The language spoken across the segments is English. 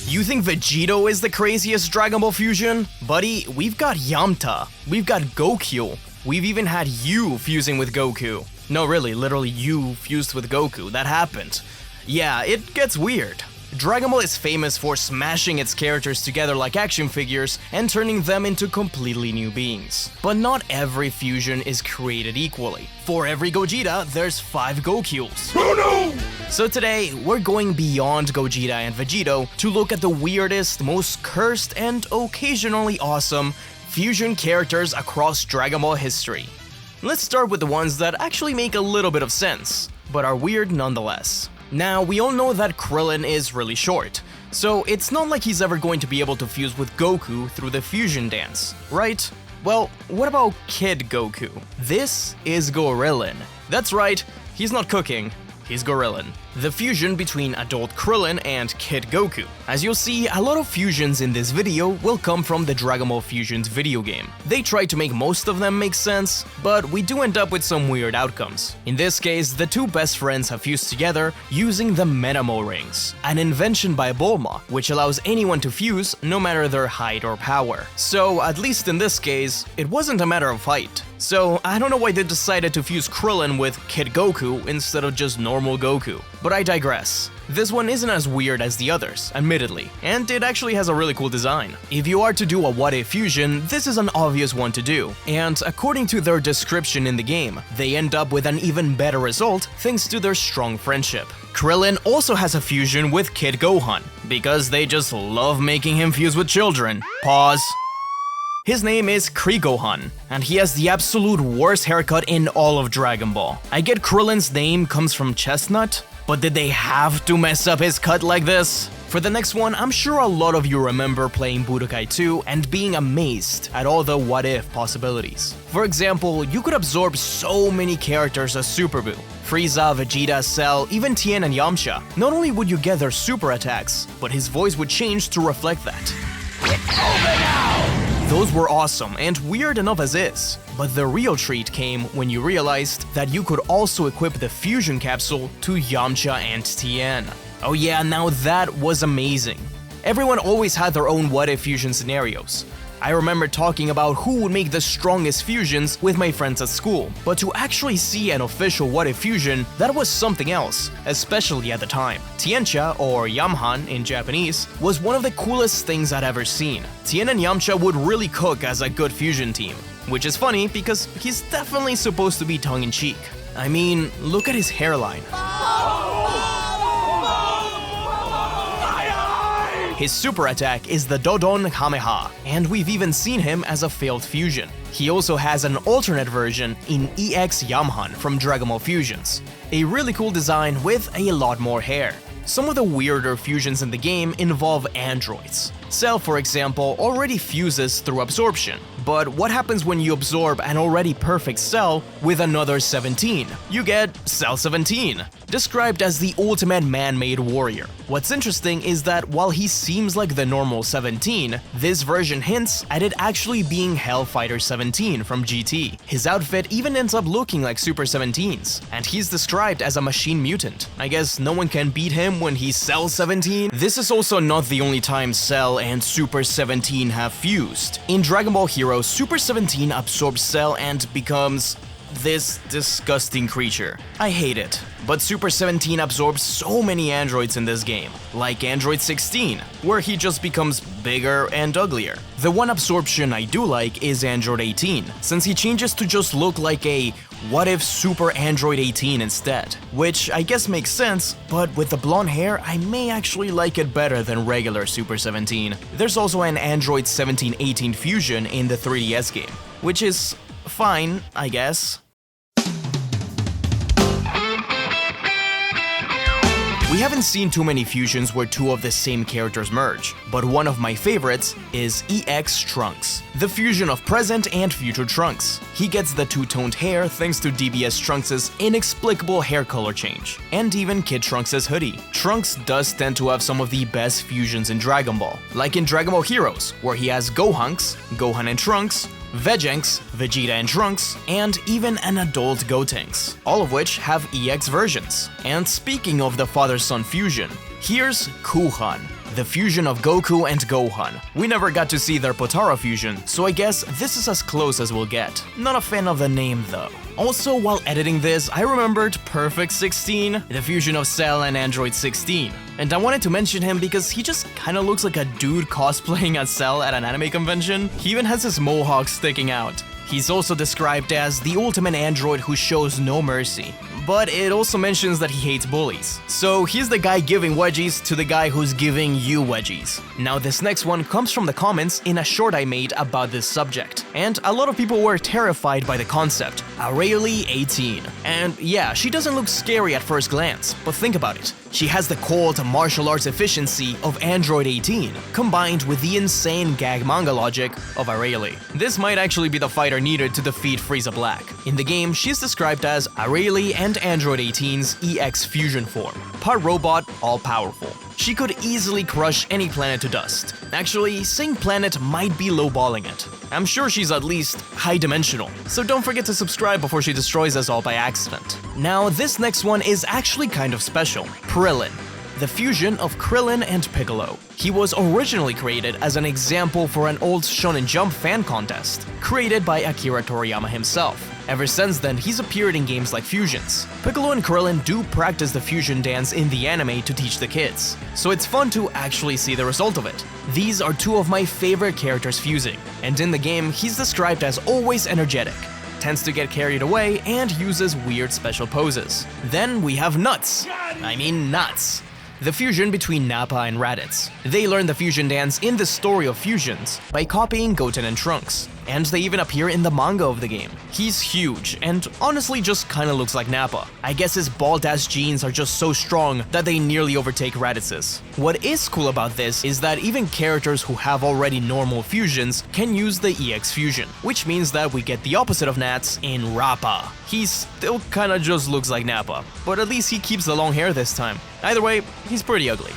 You think Vegito is the craziest Dragon Ball fusion? Buddy, we've got Yamta, we've got Goku, we've even had you fusing with Goku. No, really, literally you fused with Goku, that happened. Yeah, it gets weird. Dragon Ball is famous for smashing its characters together like action figures and turning them into completely new beings. But not every fusion is created equally. For every Gogeta, there's 5 Gokus. Oh no! So today, we're going beyond Gogeta and Vegito to look at the weirdest, most cursed, and occasionally awesome fusion characters across Dragon Ball history. Let's start with the ones that actually make a little bit of sense, but are weird nonetheless. Now, we all know that Krillin is really short, so it's not like he's ever going to be able to fuse with Goku through the fusion dance, right? Well, what about Kid Goku? This is Gorillin. That's right, he's not cooking, he's Gorillin. The fusion between adult Krillin and Kid Goku. As you'll see, a lot of fusions in this video will come from the Dragon Ball Fusions video game. They try to make most of them make sense, but we do end up with some weird outcomes. In this case, the two best friends have fused together using the Menamo rings, an invention by Bulma, which allows anyone to fuse no matter their height or power. So, at least in this case, it wasn't a matter of height. So, I don't know why they decided to fuse Krillin with Kid Goku instead of just normal Goku. But I digress. This one isn't as weird as the others, admittedly, and it actually has a really cool design. If you are to do a what-if fusion, this is an obvious one to do, and according to their description in the game, they end up with an even better result thanks to their strong friendship. Krillin also has a fusion with Kid Gohan, because they just love making him fuse with children. Pause. His name is Kree Gohan, and he has the absolute worst haircut in all of Dragon Ball. I get Krillin's name comes from Chestnut, but did they have to mess up his cut like this? For the next one, I'm sure a lot of you remember playing Budokai 2 and being amazed at all the what-if possibilities. For example, you could absorb so many characters as Super Buu. Frieza, Vegeta, Cell, even Tien and Yamcha. Not only would you get their super attacks, but his voice would change to reflect that. It's over now! Those were awesome and weird enough as is, but the real treat came when you realized that you could also equip the fusion capsule to Yamcha and Tien. Oh yeah, now that was amazing. Everyone always had their own what-if fusion scenarios. I remember talking about who would make the strongest fusions with my friends at school, but to actually see an official what-if fusion, that was something else, especially at the time. Tiencha, or Yamhan in Japanese, was one of the coolest things I'd ever seen. Tien and Yamcha would really cook as a good fusion team, which is funny because he's definitely supposed to be tongue-in-cheek. I mean, look at his hairline. His super attack is the Dodon Kameha, and we've even seen him as a failed fusion. He also has an alternate version in EX Yamhan from Dragon Ball Fusions. A really cool design with a lot more hair. Some of the weirder fusions in the game involve androids. Cell, for example, already fuses through absorption. But what happens when you absorb an already perfect Cell with another 17? You get Cell 17, described as the ultimate man-made warrior. What's interesting is that while he seems like the normal 17, this version hints at it actually being Hellfighter 17 from GT. His outfit even ends up looking like Super 17's, and he's described as a machine mutant. I guess no one can beat him when he's Cell 17? This is also not the only time Cell and Super 17 have fused. In Dragon Ball Heroes, Super 17 absorbs Cell and becomes this disgusting creature. I hate it. But Super 17 absorbs so many androids in this game, like Android 16, where he just becomes bigger and uglier. The one absorption I do like is Android 18, since he changes to just look like a what-if Super Android 18 instead, which I guess makes sense, but with the blonde hair, I may actually like it better than regular Super 17. There's also an Android 17-18 fusion in the 3DS game, which is fine, I guess. We haven't seen too many fusions where two of the same characters merge, but one of my favorites is EX Trunks, the fusion of present and future Trunks. He gets the two-toned hair thanks to DBS Trunks' inexplicable hair color change, and even Kid Trunks' hoodie. Trunks does tend to have some of the best fusions in Dragon Ball, like in Dragon Ball Heroes, where he has Gohanks, Gohan and Trunks, Veganks, Vegeta and Trunks, and even an adult Gotenks, all of which have EX versions. And speaking of the father-son fusion, here's Kuhan, the fusion of Goku and Gohan. We never got to see their Potara fusion, so I guess this is as close as we'll get. Not a fan of the name though. Also, while editing this, I remembered Perfect 16, the fusion of Cell and Android 16. And I wanted to mention him because he just kinda looks like a dude cosplaying as Cell at an anime convention. He even has his mohawk sticking out. He's also described as the ultimate android who shows no mercy. But it also mentions that he hates bullies. So he's the guy giving wedgies to the guy who's giving you wedgies. Now this next one comes from the comments in a short I made about this subject. And a lot of people were terrified by the concept. Arayli 18. And yeah, she doesn't look scary at first glance, but think about it. She has the cold martial arts efficiency of Android 18, combined with the insane gag manga logic of Arayli. This might actually be the fighter needed to defeat Frieza Black. In the game, she's described as Arayli and Android 18's EX fusion form. Part robot, all powerful. She could easily crush any planet to dust. Actually, saying planet might be lowballing it. I'm sure she's at least high-dimensional, so don't forget to subscribe before she destroys us all by accident. Now, this next one is actually kind of special. Krillin, the fusion of Krillin and Piccolo. He was originally created as an example for an old Shonen Jump fan contest, created by Akira Toriyama himself. Ever since then, he's appeared in games like Fusions. Piccolo and Krillin do practice the fusion dance in the anime to teach the kids, so it's fun to actually see the result of it. These are two of my favorite characters fusing, and in the game, he's described as always energetic, tends to get carried away, and uses weird special poses. Then we have Nuts. Nuts. The fusion between Nappa and Raditz. They learn the fusion dance in the story of Fusions by copying Goten and Trunks, and they even appear in the manga of the game. He's huge, and honestly just kinda looks like Nappa. I guess his bald-ass genes are just so strong that they nearly overtake Raditz's. What is cool about this is that even characters who have already normal fusions can use the EX fusion, which means that we get the opposite of Nats in Rappa. He still kinda just looks like Nappa, but at least he keeps the long hair this time. Either way, he's pretty ugly.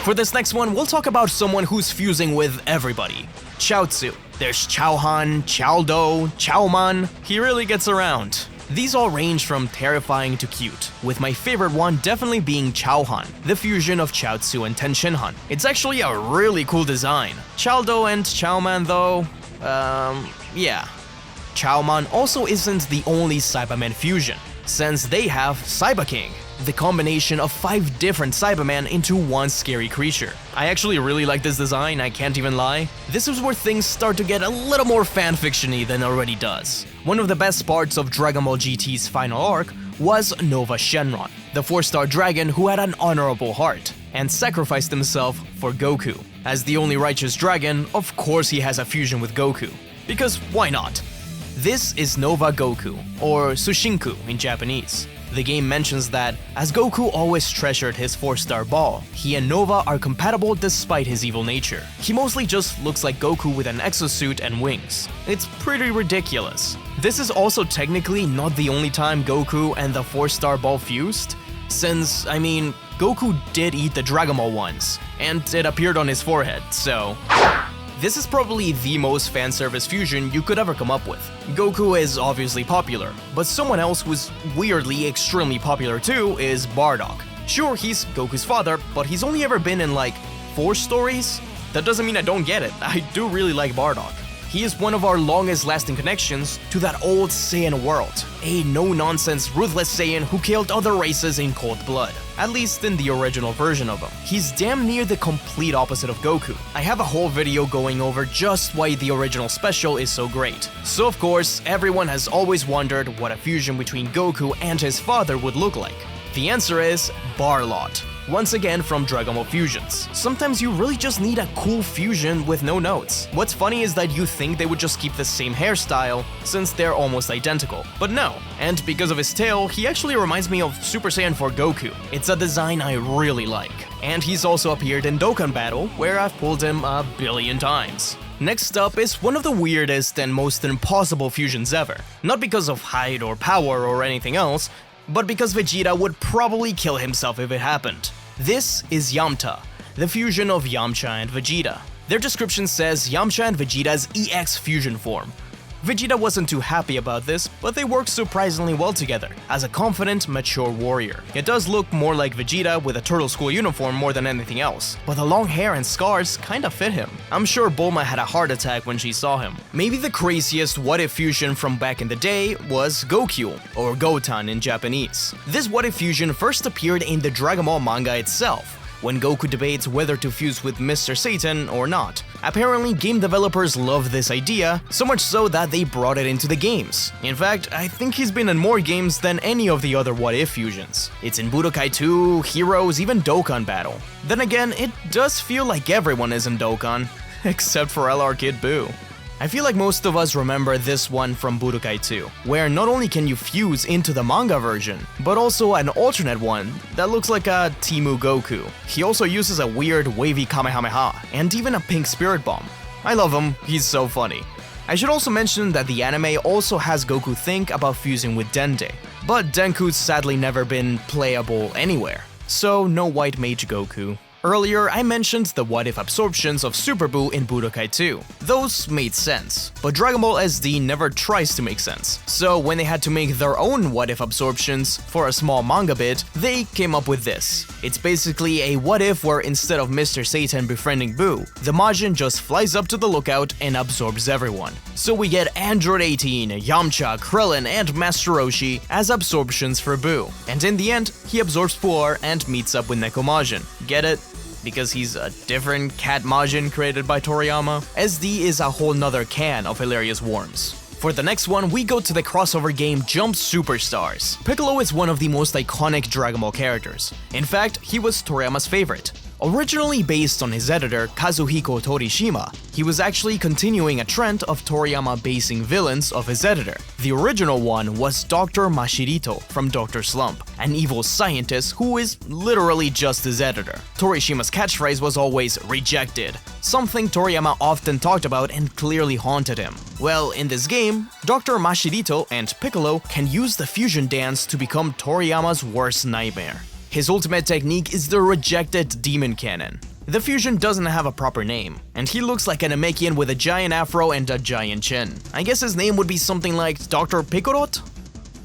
For this next one, we'll talk about someone who's fusing with everybody. Chaozu. There's Chaohan, Chaodo, Chaoman. He really gets around. These all range from terrifying to cute, with my favorite one definitely being Chaohan, the fusion of Chaozu and Tenshinhan. It's actually a really cool design. Chaodo and Chaoman though, yeah. Chaoman also isn't the only Saibaman fusion, since they have Saiba King, the combination of 5 different Saibaman into one scary creature. I actually really like this design, I can't even lie. This is where things start to get a little more fanfiction-y than it already does. One of the best parts of Dragon Ball GT's final arc was Nova Shenron, the 4-star dragon who had an honorable heart, and sacrificed himself for Goku. As the only righteous dragon, of course he has a fusion with Goku. Because why not? This is Nova Goku, or Sushinku in Japanese. The game mentions that, as Goku always treasured his 4-star ball, he and Nova are compatible despite his evil nature. He mostly just looks like Goku with an exosuit and wings. It's pretty ridiculous. This is also technically not the only time Goku and the 4-star ball fused, since, Goku did eat the Dragon Ball once, and it appeared on his forehead, so... This is probably the most fanservice fusion you could ever come up with. Goku is obviously popular, but someone else who's weirdly extremely popular too is Bardock. Sure, he's Goku's father, but he's only ever been in like 4 stories? That doesn't mean I don't get it, I do really like Bardock. He is one of our longest lasting connections to that old Saiyan world, a no-nonsense ruthless Saiyan who killed other races in cold blood, at least in the original version of him. He's damn near the complete opposite of Goku. I have a whole video going over just why the original special is so great. So of course, everyone has always wondered what a fusion between Goku and his father would look like. The answer is Barlot. Once again from Dragon Ball Fusions. Sometimes you really just need a cool fusion with no notes. What's funny is that you think they would just keep the same hairstyle, since they're almost identical. But no, and because of his tail, he actually reminds me of Super Saiyan 4 Goku. It's a design I really like. And he's also appeared in Dokkan Battle, where I've pulled him a billion times. Next up is one of the weirdest and most impossible fusions ever. Not because of height or power or anything else, but because Vegeta would probably kill himself if it happened. This is Yamta, the fusion of Yamcha and Vegeta. Their description says Yamcha and Vegeta's EX fusion form. Vegeta wasn't too happy about this, but they worked surprisingly well together, as a confident, mature warrior. It does look more like Vegeta with a turtle school uniform more than anything else, but the long hair and scars kinda fit him. I'm sure Bulma had a heart attack when she saw him. Maybe the craziest what-if fusion from back in the day was Goku, or Gotan in Japanese. This what-if fusion first appeared in the Dragon Ball manga itself, when Goku debates whether to fuse with Mr. Satan or not. Apparently, game developers loved this idea, so much so that they brought it into the games. In fact, I think he's been in more games than any of the other what-if fusions. It's in Budokai 2, Heroes, even Dokkan Battle. Then again, it does feel like everyone is in Dokkan, except for LR Kid Buu. I feel like most of us remember this one from Budokai 2, where not only can you fuse into the manga version, but also an alternate one that looks like a Temu Goku. He also uses a weird wavy Kamehameha, and even a pink spirit bomb. I love him, he's so funny. I should also mention that the anime also has Goku think about fusing with Dende, but Denku's sadly never been playable anywhere, so no white mage Goku. Earlier, I mentioned the what-if absorptions of Super Buu in Budokai 2. Those made sense, but Dragon Ball SD never tries to make sense. So when they had to make their own what-if absorptions for a small manga bit, they came up with this. It's basically a what-if where instead of Mr. Satan befriending Buu, the Majin just flies up to the lookout and absorbs everyone. So we get Android 18, Yamcha, Krillin, and Master Roshi as absorptions for Buu. And in the end, he absorbs Puar and meets up with Neko Majin. Get it? Because he's a different cat Majin created by Toriyama. SD is a whole nother can of hilarious worms. For the next one, we go to the crossover game Jump Superstars. Piccolo is one of the most iconic Dragon Ball characters. In fact, he was Toriyama's favorite. Originally based on his editor, Kazuhiko Torishima, he was actually continuing a trend of Toriyama basing villains of his editor. The original one was Dr. Mashirito from Dr. Slump, an evil scientist who is literally just his editor. Torishima's catchphrase was always "rejected," something Toriyama often talked about and clearly haunted him. Well, in this game, Dr. Mashirito and Piccolo can use the fusion dance to become Toriyama's worst nightmare. His ultimate technique is the rejected Demon Cannon. The fusion doesn't have a proper name, and he looks like an Namekian with a giant afro and a giant chin. I guess his name would be something like Dr. Picorot?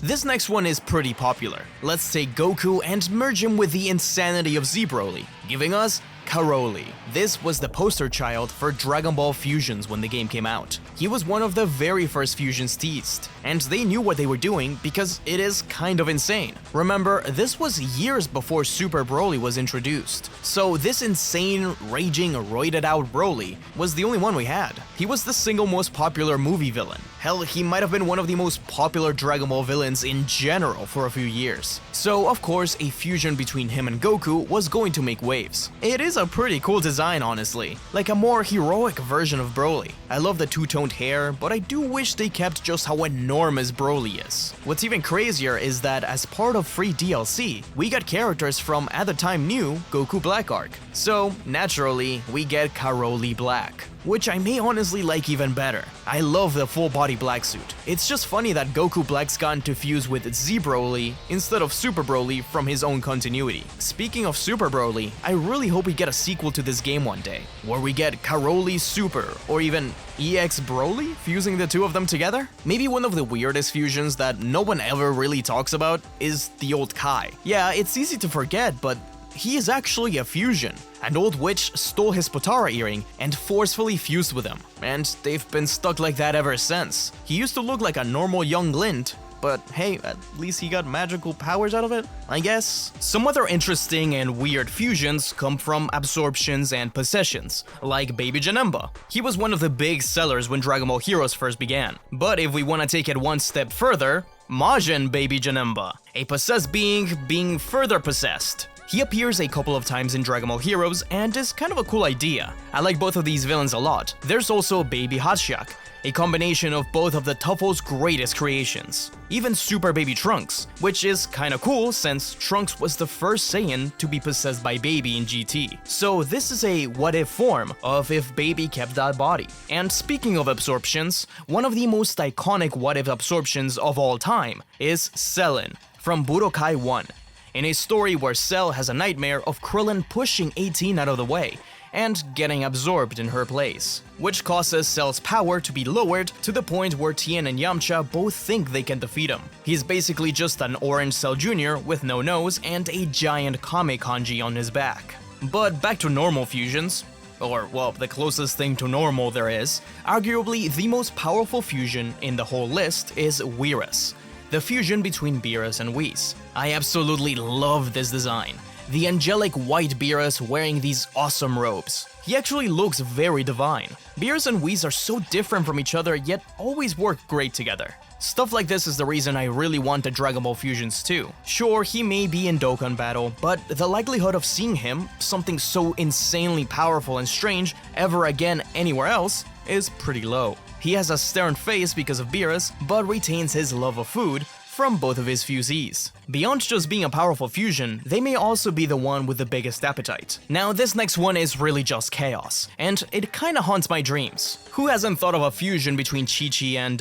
This next one is pretty popular. Let's take Goku and merge him with the insanity of Z Broly, giving us Karoli. This was the poster child for Dragon Ball fusions when the game came out. He was one of the very first fusions teased, and they knew what they were doing because it is kind of insane. Remember, this was years before Super Broly was introduced, so this insane, raging, roided out Broly was the only one we had. He was the single most popular movie villain. Hell, he might have been one of the most popular Dragon Ball villains in general for a few years. So, of course, a fusion between him and Goku was going to make waves. It is a pretty cool design, honestly, like a more heroic version of Broly. I love the two-toned hair, but I do wish they kept just how enormous Broly is. What's even crazier is that as part of free DLC, we got characters from, at the time new, Goku Black Arc. So, naturally, we get Karoli Black, which I may honestly like even better. I love the full-body black suit. It's just funny that Goku Black's gotten to fuse with Z Broly instead of Super Broly from his own continuity. Speaking of Super Broly, I really hope we get a sequel to this game one day, where we get Karoli Super, or even EX Broly, fusing the two of them together? Maybe one of the weirdest fusions that no one ever really talks about is the old Kai. Yeah, it's easy to forget, but he is actually a fusion. An old witch stole his Potara earring and forcefully fused with him, and they've been stuck like that ever since. He used to look like a normal young Lint, but hey, at least he got magical powers out of it, I guess. Some other interesting and weird fusions come from absorptions and possessions, like Baby Janemba. He was one of the big sellers when Dragon Ball Heroes first began. But if we want to take it one step further, Majin Baby Janemba, a possessed being further possessed. He appears a couple of times in Dragon Ball Heroes and is kind of a cool idea. I like both of these villains a lot. There's also Baby Hatshiak, a combination of both of the Tuffle's greatest creations. Even Super Baby Trunks, which is kinda cool since Trunks was the first Saiyan to be possessed by Baby in GT. So this is a what-if form of if Baby kept that body. And speaking of absorptions, one of the most iconic what-if absorptions of all time is Cellin from Budokai 1. In a story where Cell has a nightmare of Krillin pushing 18 out of the way, and getting absorbed in her place, which causes Cell's power to be lowered to the point where Tien and Yamcha both think they can defeat him. He's basically just an orange Cell Jr. with no nose and a giant Kame kanji on his back. But back to normal fusions. Or, well, the closest thing to normal there is. Arguably, the most powerful fusion in the whole list is Whirus, the fusion between Beerus and Whis. I absolutely love this design. The angelic white Beerus wearing these awesome robes. He actually looks very divine. Beerus and Whis are so different from each other, yet always work great together. Stuff like this is the reason I really want the Dragon Ball fusions too. Sure, he may be in Dokkan Battle, but the likelihood of seeing him, something so insanely powerful and strange, ever again anywhere else, is pretty low. He has a stern face because of Beerus, but retains his love of food from both of his fusees. Beyond just being a powerful fusion, they may also be the one with the biggest appetite. Now, this next one is really just chaos, and it kinda haunts my dreams. Who hasn't thought of a fusion between Chi-Chi and,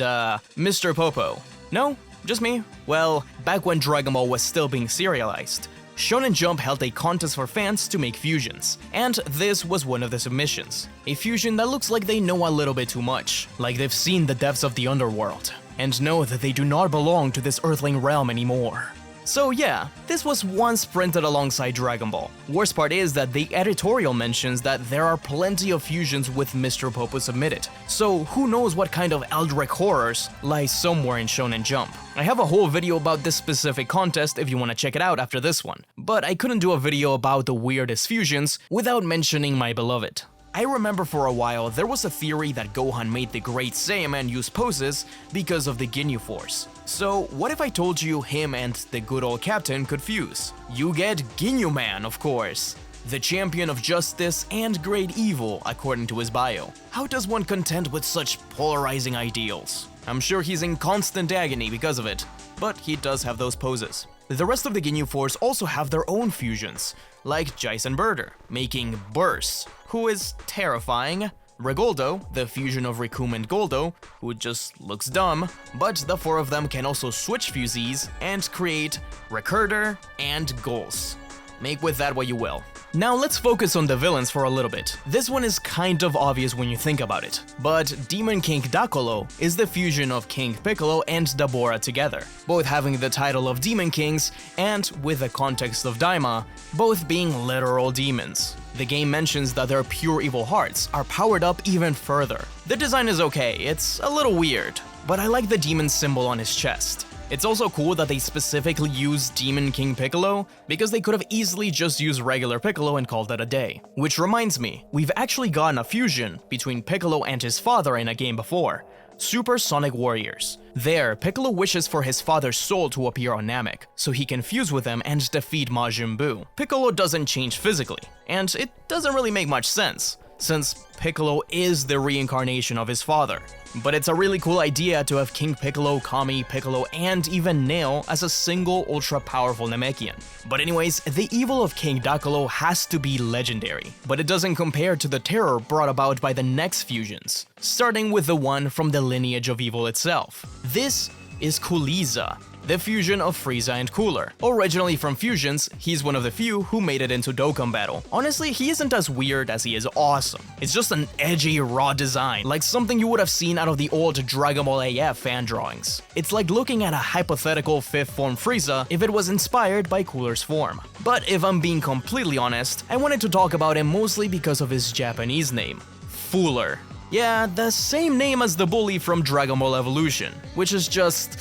Mr. Popo? No? Just me? Well, back when Dragon Ball was still being serialized, Shonen Jump held a contest for fans to make fusions, and this was one of the submissions. A fusion that looks like they know a little bit too much, like they've seen the depths of the underworld, and know that they do not belong to this earthling realm anymore. So yeah, this was once printed alongside Dragon Ball. Worst part is that the editorial mentions that there are plenty of fusions with Mr. Popo submitted, so who knows what kind of Eldritch horrors lie somewhere in Shonen Jump. I have a whole video about this specific contest if you want to check it out after this one, but I couldn't do a video about the weirdest fusions without mentioning my beloved. I remember for a while there was a theory that Gohan made the Great Saiyaman use poses because of the Ginyu Force. So what if I told you him and the good old captain could fuse? You get Ginyu Man, of course. The champion of justice and great evil, according to his bio. How does one contend with such polarizing ideals? I'm sure he's in constant agony because of it, but he does have those poses. The rest of the Ginyu Force also have their own fusions, like Jais and Birder, making Burst, who is terrifying, Regoldo, the fusion of Rikum and Goldo, who just looks dumb, but the four of them can also switch fusees and create Recurder and Goals. Make with that what you will. Now let's focus on the villains for a little bit. This one is kind of obvious when you think about it, but Demon King Dakolo is the fusion of King Piccolo and Dabura together, both having the title of Demon Kings and, with the context of Daima, both being literal demons. The game mentions that their pure evil hearts are powered up even further. The design is okay, it's a little weird, but I like the demon symbol on his chest. It's also cool that they specifically used Demon King Piccolo, because they could have easily just used regular Piccolo and called it a day. Which reminds me, we've actually gotten a fusion between Piccolo and his father in a game before, Super Sonic Warriors. There, Piccolo wishes for his father's soul to appear on Namek, so he can fuse with him and defeat Majin Buu. Piccolo doesn't change physically, and it doesn't really make much sense, since Piccolo is the reincarnation of his father. But it's a really cool idea to have King Piccolo, Kami, Piccolo, and even Nail as a single ultra-powerful Namekian. But anyways, the evil of King Dakolo has to be legendary, but it doesn't compare to the terror brought about by the next fusions, starting with the one from the lineage of evil itself. This is Celluza, the fusion of Frieza and Cooler. Originally from fusions, he's one of the few who made it into Dokkan Battle. Honestly, he isn't as weird as he is awesome. It's just an edgy, raw design, like something you would have seen out of the old Dragon Ball AF fan drawings. It's like looking at a hypothetical fifth form Frieza if it was inspired by Cooler's form. But if I'm being completely honest, I wanted to talk about him mostly because of his Japanese name, Fooler. Yeah, the same name as the bully from Dragon Ball Evolution, which is just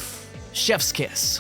chef's kiss.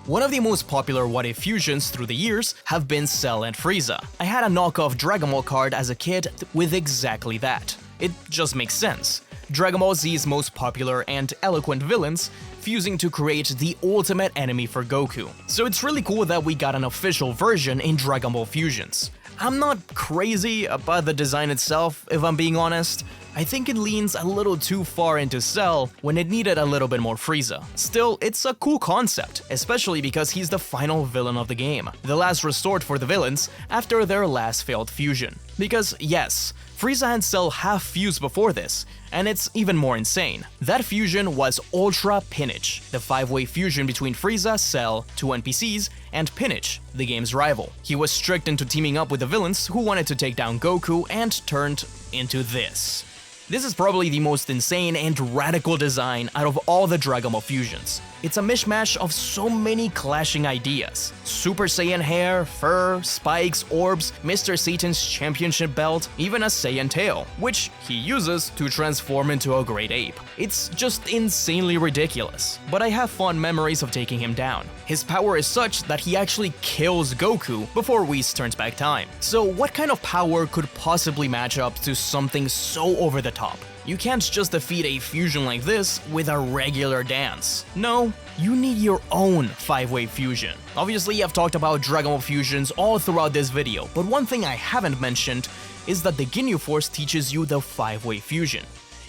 One of the most popular What If fusions through the years have been Cell and Frieza. I had a knockoff Dragon Ball card as a kid with exactly that. It just makes sense. Dragon Ball Z's most popular and eloquent villains fusing to create the ultimate enemy for Goku. So it's really cool that we got an official version in Dragon Ball Fusions. I'm not crazy about the design itself, if I'm being honest. I think it leans a little too far into Cell when it needed a little bit more Frieza. Still, it's a cool concept, especially because he's the final villain of the game, the last resort for the villains after their last failed fusion. Because yes, Frieza and Cell have fused before this, and it's even more insane. That fusion was Ultra Pinnage, the 5-way fusion between Frieza, Cell, 2 NPCs, and Pinnage, the game's rival. He was tricked into teaming up with the villains who wanted to take down Goku and turned into this. This is probably the most insane and radical design out of all the Dragon Ball fusions. It's a mishmash of so many clashing ideas. Super Saiyan hair, fur, spikes, orbs, Mr. Satan's championship belt, even a Saiyan tail, which he uses to transform into a great ape. It's just insanely ridiculous, but I have fond memories of taking him down. His power is such that he actually kills Goku before Whis turns back time. So what kind of power could possibly match up to something so over the top? You can't just defeat a fusion like this with a regular dance. No, you need your own 5-way fusion. Obviously, I've talked about Dragon Ball fusions all throughout this video, but one thing I haven't mentioned is that the Ginyu Force teaches you the 5-way fusion.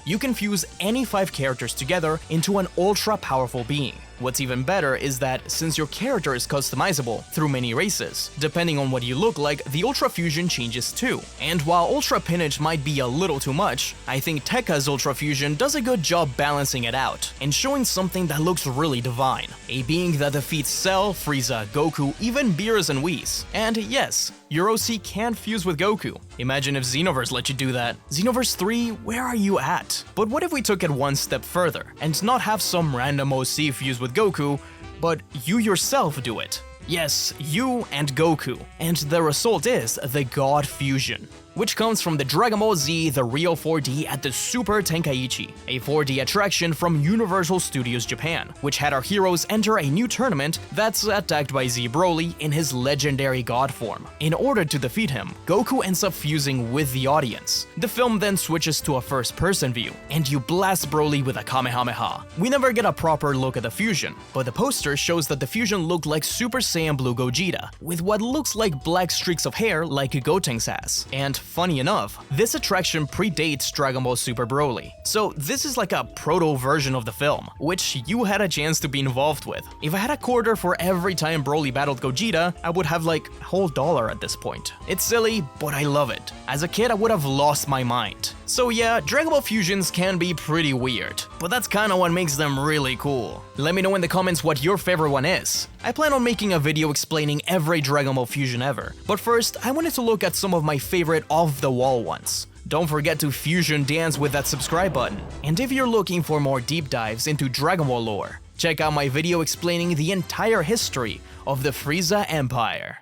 You can fuse any 5 characters together into an ultra-powerful being. What's even better is that since your character is customizable through many races, depending on what you look like, the Ultra Fusion changes too. And while Ultra Pinnage might be a little too much, I think Tekka's Ultra Fusion does a good job balancing it out and showing something that looks really divine. A being that defeats Cell, Frieza, Goku, even Beerus and Whis. And yes, your OC can fuse with Goku. Imagine if Xenoverse let you do that. Xenoverse 3, where are you at? But what if we took it one step further and not have some random OC fuse with Goku, but you yourself do it? Yes, you and Goku. And the result is the God Fusion, which comes from the Dragon Ball Z The Real 4D at the Super Tenkaichi, a 4D attraction from Universal Studios Japan, which had our heroes enter a new tournament that's attacked by Z Broly in his legendary God form. In order to defeat him, Goku ends up fusing with the audience. The film then switches to a first-person view, and you blast Broly with a Kamehameha. We never get a proper look at the fusion, but the poster shows that the fusion looked like Super Saiyan Blue Gogeta, with what looks like black streaks of hair like Gotenks has. And funny enough, this attraction predates Dragon Ball Super Broly, so this is like a proto-version of the film, which you had a chance to be involved with. If I had a quarter for every time Broly battled Gogeta, I would have like a whole dollar at this point. It's silly, but I love it. As a kid, I would have lost my mind. So yeah, Dragon Ball fusions can be pretty weird, but that's kinda what makes them really cool. Let me know in the comments what your favorite one is. I plan on making a video explaining every Dragon Ball fusion ever, but first, I wanted to look at some of my favorite off-the-wall ones. Don't forget to fusion dance with that subscribe button. And if you're looking for more deep dives into Dragon Ball lore, check out my video explaining the entire history of the Frieza Empire.